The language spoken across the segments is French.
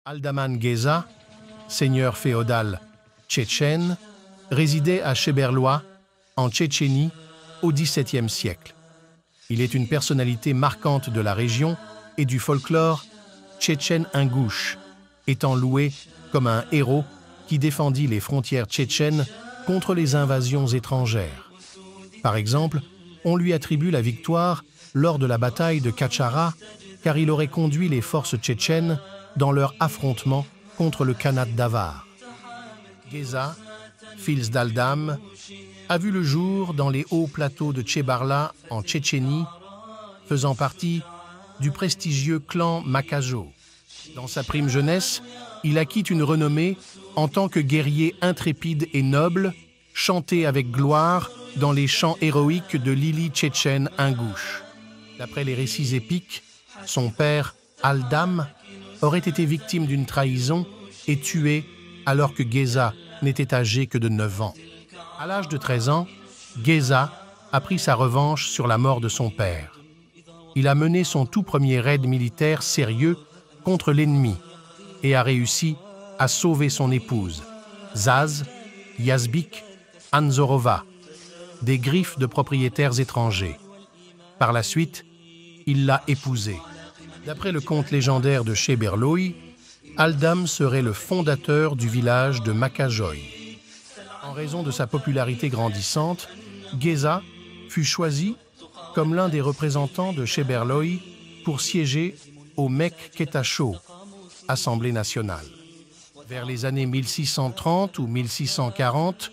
Aldaman Geza, seigneur féodal tchétchène, résidait à Cheberloï, en Tchétchénie, au XVIIe siècle. Il est une personnalité marquante de la région et du folklore tchétchène ingouche, étant loué comme un héros qui défendit les frontières tchétchènes contre les invasions étrangères. Par exemple, on lui attribue la victoire lors de la bataille de Katchara, car il aurait conduit les forces tchétchènes dans leur affrontement contre le Khanat d'Avar. Geza, fils d'Aldam, a vu le jour dans les hauts plateaux de Tchebarla en Tchétchénie, faisant partie du prestigieux clan Makajo. Dans sa prime jeunesse, il acquit une renommée en tant que guerrier intrépide et noble, chanté avec gloire dans les chants héroïques de l'Ili tchétchène ingouche. D'après les récits épiques, son père, Aldam, aurait été victime d'une trahison et tué alors que Geza n'était âgé que de 9 ans. À l'âge de 13 ans, Geza a pris sa revanche sur la mort de son père. Il a mené son tout premier raid militaire sérieux contre l'ennemi et a réussi à sauver son épouse, Zaz, Yazbik, Anzorova, des griffes de propriétaires étrangers. Par la suite, il l'a épousée. D'après le conte légendaire de Cheberloï, Aldam serait le fondateur du village de Makajoy. En raison de sa popularité grandissante, Geza fut choisi comme l'un des représentants de Cheberloï pour siéger au Mek Ketacho, Assemblée nationale. Vers les années 1630 ou 1640,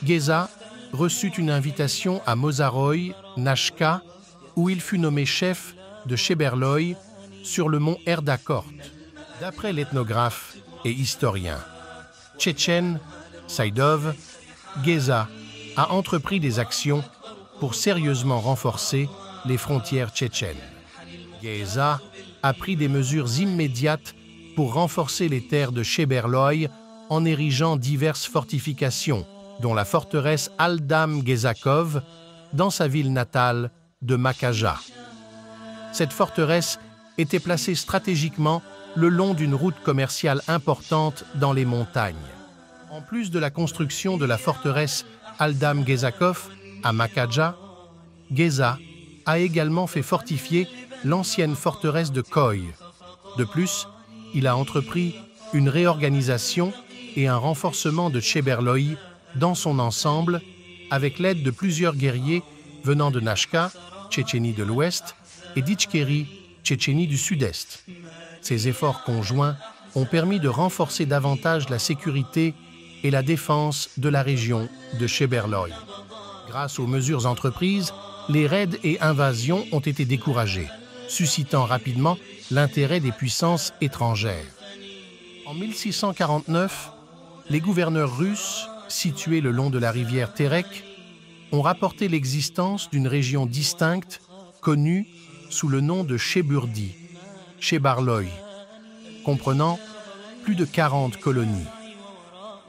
Geza reçut une invitation à Mozaroy, Nashka, où il fut nommé chef de Cheberloï sur le mont Erdakort. D'après l'ethnographe et historien tchétchène Saïdov, Geza a entrepris des actions pour sérieusement renforcer les frontières tchétchènes. Geza a pris des mesures immédiates pour renforcer les terres de Cheberloï en érigeant diverses fortifications, dont la forteresse Aldam Gezakov, dans sa ville natale de Makaja. Cette forteresse était placée stratégiquement le long d'une route commerciale importante dans les montagnes. En plus de la construction de la forteresse Aldam Gezakov à Makaja, Geza a également fait fortifier l'ancienne forteresse de Koy. De plus, il a entrepris une réorganisation et un renforcement de Cheberloï dans son ensemble avec l'aide de plusieurs guerriers venant de Nashka, Tchétchénie de l'Ouest, et d'Ichkeri, Tchétchénie du Sud-Est. Ces efforts conjoints ont permis de renforcer davantage la sécurité et la défense de la région de Cheberloï. Grâce aux mesures entreprises, les raids et invasions ont été découragés, suscitant rapidement l'intérêt des puissances étrangères. En 1649, les gouverneurs russes, situés le long de la rivière Terek, ont rapporté l'existence d'une région distincte, connue sous le nom de Cheburdi, Chebarloï, comprenant plus de 40 colonies.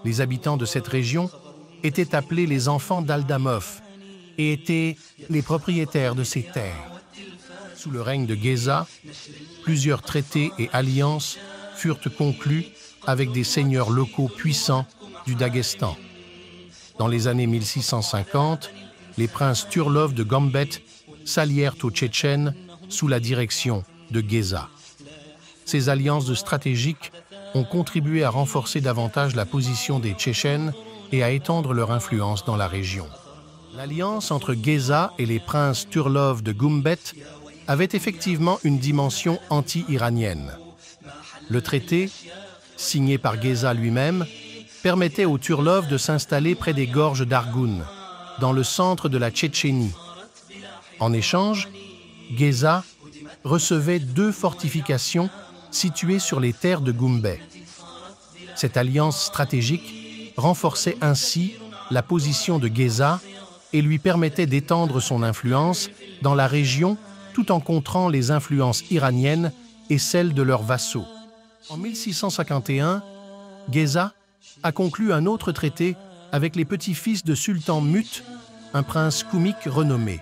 Les habitants de cette région étaient appelés les enfants d'Aldamov et étaient les propriétaires de ces terres. Sous le règne de Geza, plusieurs traités et alliances furent conclus avec des seigneurs locaux puissants du Daghestan. Dans les années 1650, les princes Turlov de Gombet s'allièrent aux Tchétchènes sous la direction de Geza. Ces alliances stratégiques ont contribué à renforcer davantage la position des Tchétchènes et à étendre leur influence dans la région. L'alliance entre Geza et les princes Turlov de Gombet avait effectivement une dimension anti-iranienne. Le traité, signé par Geza lui-même, permettait aux Turlov de s'installer près des gorges d'Argoun, dans le centre de la Tchétchénie. En échange, Geza recevait 2 fortifications situées sur les terres de Goumbé. Cette alliance stratégique renforçait ainsi la position de Geza et lui permettait d'étendre son influence dans la région tout en contrant les influences iraniennes et celles de leurs vassaux. En 1651, Geza a conclu un autre traité avec les petits-fils de Sultan Mut, un prince koumike renommé.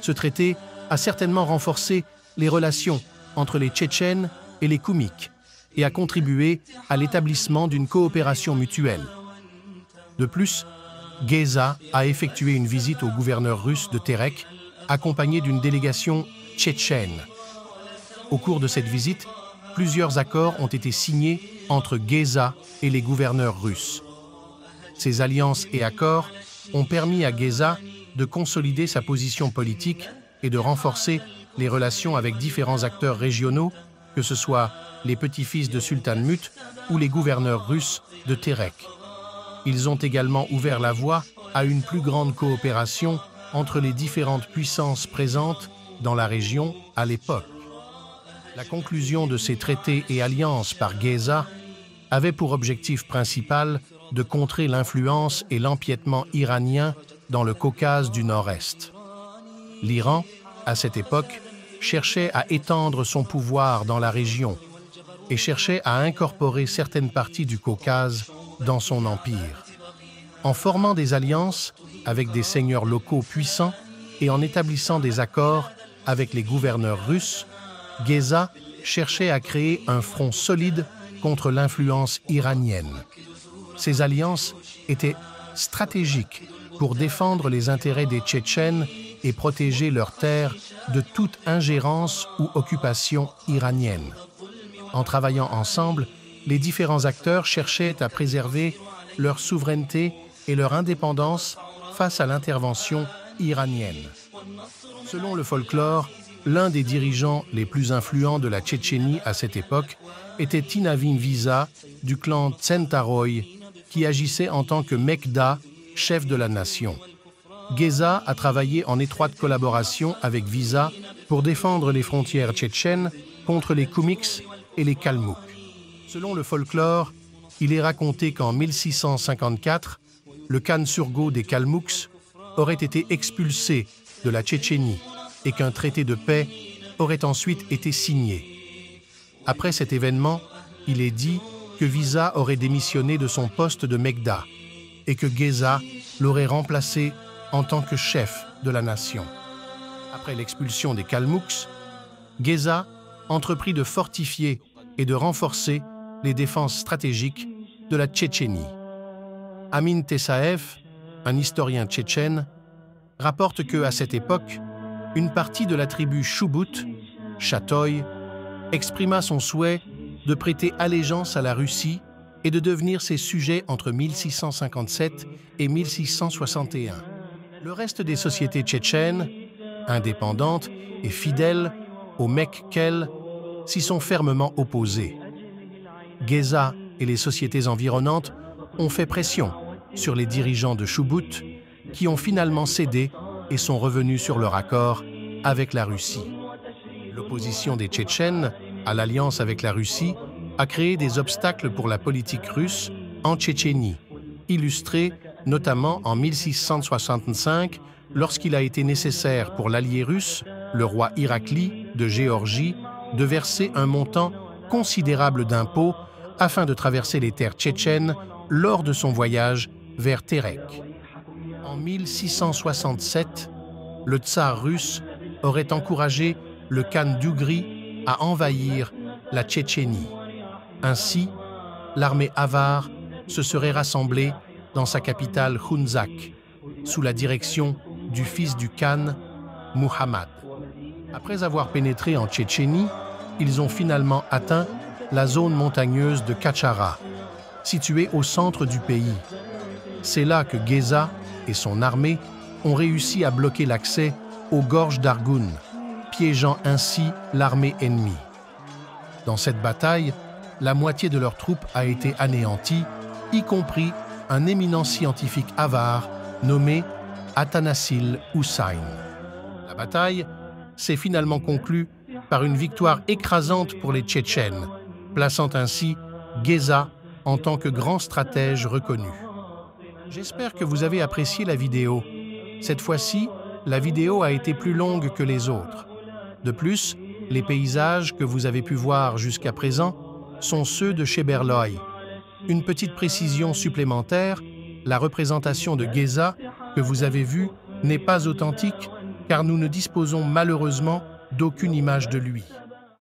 Ce traité a certainement renforcé les relations entre les Tchétchènes et les Koumiques, et a contribué à l'établissement d'une coopération mutuelle. De plus, Geza a effectué une visite au gouverneur russe de Terek, accompagné d'une délégation tchétchène. Au cours de cette visite, plusieurs accords ont été signés entre Geza et les gouverneurs russes. Ces alliances et accords ont permis à Geza de consolider sa position politique et de renforcer les relations avec différents acteurs régionaux, que ce soit les petits-fils de Sultanmut ou les gouverneurs russes de Terek. Ils ont également ouvert la voie à une plus grande coopération entre les différentes puissances présentes dans la région à l'époque. La conclusion de ces traités et alliances par Geza avait pour objectif principal de contrer l'influence et l'empiètement iranien dans le Caucase du Nord-Est. L'Iran, à cette époque, cherchait à étendre son pouvoir dans la région et cherchait à incorporer certaines parties du Caucase dans son empire. En formant des alliances avec des seigneurs locaux puissants et en établissant des accords avec les gouverneurs russes, Geza cherchait à créer un front solide contre l'influence iranienne. Ces alliances étaient stratégiques pour défendre les intérêts des Tchétchènes et protéger leurs terres de toute ingérence ou occupation iranienne. En travaillant ensemble, les différents acteurs cherchaient à préserver leur souveraineté et leur indépendance face à l'intervention iranienne. Selon le folklore, l'un des dirigeants les plus influents de la Tchétchénie à cette époque était Tinavin Visa du clan Tsentaroy, qui agissait en tant que Mekda, chef de la nation. Geza a travaillé en étroite collaboration avec Visa pour défendre les frontières tchétchènes contre les Koumyks et les Kalmouks. Selon le folklore, il est raconté qu'en 1654, le Khan Surgo des Kalmouks aurait été expulsé de la Tchétchénie et qu'un traité de paix aurait ensuite été signé. Après cet événement, il est dit que Visa aurait démissionné de son poste de Mekda et que Geza l'aurait remplacé en tant que chef de la nation. Après l'expulsion des Kalmouks, Geza entreprit de fortifier et de renforcer les défenses stratégiques de la Tchétchénie. Amin Tessaev, un historien tchétchène, rapporte qu'à cette époque, une partie de la tribu Choubut, Chatoy, exprima son souhait de prêter allégeance à la Russie et de devenir ses sujets entre 1657 et 1661. Le reste des sociétés tchétchènes, indépendantes et fidèles au Mekkel, s'y sont fermement opposées. Geza et les sociétés environnantes ont fait pression sur les dirigeants de Choubut, qui ont finalement cédé et sont revenus sur leur accord avec la Russie. L'opposition des Tchétchènes à l'alliance avec la Russie a créé des obstacles pour la politique russe en Tchétchénie, illustrés notamment en 1665, lorsqu'il a été nécessaire pour l'allié russe, le roi Irakli de Géorgie, de verser un montant considérable d'impôts afin de traverser les terres tchétchènes lors de son voyage vers Terek. En 1667, le tsar russe aurait encouragé le Khan d'Ugri à envahir la Tchétchénie. Ainsi, l'armée avare se serait rassemblée dans sa capitale Khounzak, sous la direction du fils du Khan, Muhammad. Après avoir pénétré en Tchétchénie, ils ont finalement atteint la zone montagneuse de Kachara, située au centre du pays. C'est là que Geza et son armée ont réussi à bloquer l'accès aux gorges d'Argoun, piégeant ainsi l'armée ennemie. Dans cette bataille, la moitié de leurs troupes a été anéantie, y compris un éminent scientifique avare nommé Atanassil Hussain. La bataille s'est finalement conclue par une victoire écrasante pour les Tchétchènes, plaçant ainsi Geza en tant que grand stratège reconnu. J'espère que vous avez apprécié la vidéo. Cette fois-ci, la vidéo a été plus longue que les autres. De plus, les paysages que vous avez pu voir jusqu'à présent sont ceux de Sheberloy. Une petite précision supplémentaire, la représentation de Geza que vous avez vue n'est pas authentique car nous ne disposons malheureusement d'aucune image de lui.